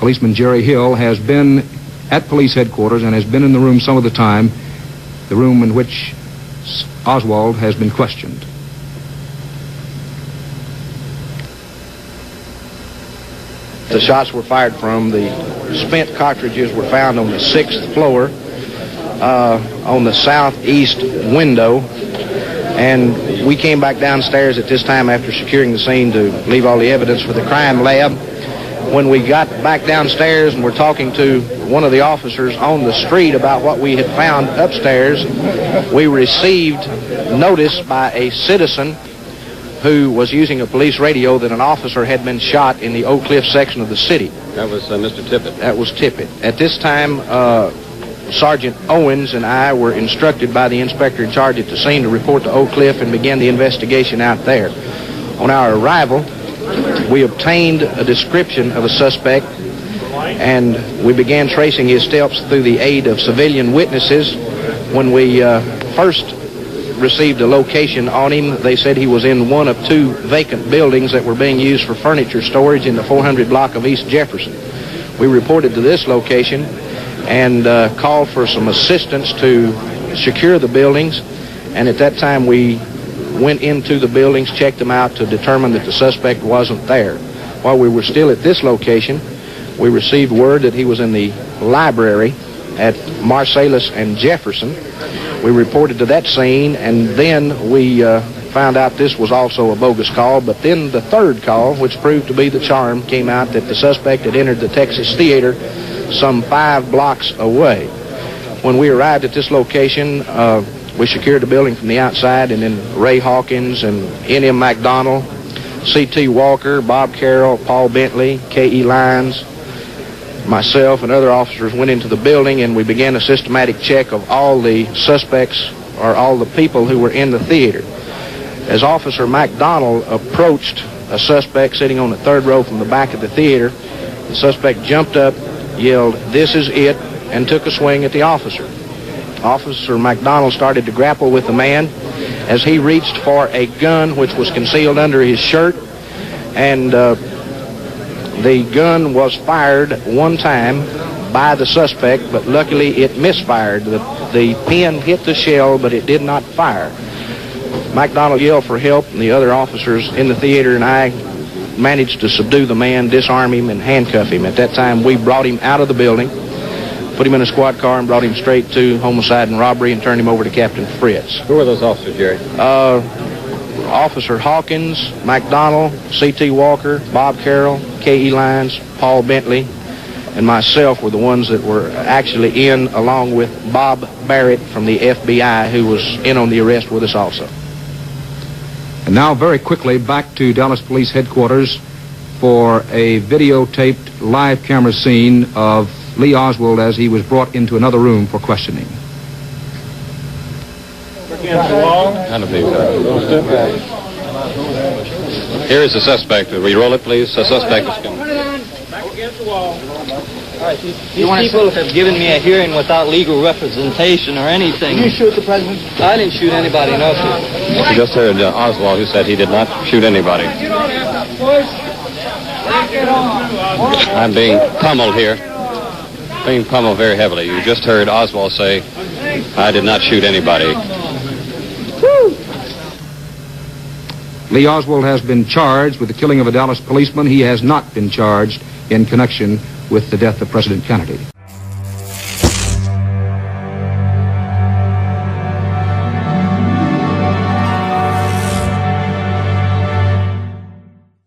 Policeman Jerry Hill, has been at police headquarters and has been in the room some of the time, the room in which Oswald has been questioned. The shots were fired from. The spent cartridges were found on the 6th floor on the southeast window, and we came back downstairs at this time after securing the scene to leave all the evidence for the crime lab. When we got back downstairs and were talking to one of the officers on the street about what we had found upstairs, we received notice by a citizen who was using a police radio that an officer had been shot in the Oak Cliff section of the city. That was Mr. Tippett. That was Tippett. At this time, Sergeant Owens and I were instructed by the inspector in charge at the scene to report to Oak Cliff and begin the investigation out there. On our arrival, we obtained a description of a suspect, and we began tracing his steps through the aid of civilian witnesses. When we first received a location on him, they said he was in one of 2 vacant buildings that were being used for furniture storage in the 400 block of East Jefferson. We reported to this location and called for some assistance to secure the buildings, and at that time we went into the buildings, checked them out to determine that the suspect wasn't there. While we were still at this location, we received word that he was in the library at Marsalis and Jefferson. We reported to that scene, and then we found out this was also a bogus call. But then the third call, which proved to be the charm, came out that the suspect had entered the Texas Theater some 5 blocks away. When we arrived at this location, we secured the building from the outside, and then Ray Hawkins and N.M. McDonald, C.T. Walker, Bob Carroll, Paul Bentley, K.E. Lyons, myself, and other officers went into the building, and we began a systematic check of all the suspects or all the people who were in the theater. As Officer McDonald approached a suspect sitting on the 3rd row from the back of the theater, the suspect jumped up, yelled, "This is it," and took a swing at the officer. Officer McDonald started to grapple with the man as he reached for a gun which was concealed under his shirt, and the gun was fired one time by the suspect, but luckily it misfired. The pin hit the shell, but it did not fire. McDonald yelled for help, and the other officers in the theater and I managed to subdue the man, disarm him, and handcuff him. At that time, we brought him out of the building, put him in a squad car, and brought him straight to homicide and robbery and turned him over to Captain Fritz. Who were those officers, Jerry? Officer Hawkins, McDonald, C.T. Walker, Bob Carroll, K.E. Lyons, Paul Bentley, and myself were the ones that were actually in, along with Bob Barrett from the FBI, who was in on the arrest with us also. And now, very quickly, back to Dallas Police Headquarters for a videotaped live camera scene of Lee Oswald as he was brought into another room for questioning. Here is the suspect. Will you roll it, please? The suspect is coming. Back against the wall. All right, these people have given me a hearing without legal representation or anything. Did you shoot the president? I didn't shoot anybody, no, sir. You just heard Oswald, who said he did not shoot anybody. I'm being pummeled here. Being pummeled very heavily. You just heard Oswald say, "I did not shoot anybody." Lee Oswald has been charged with the killing of a Dallas policeman. He has not been charged in connection with the death of President Kennedy.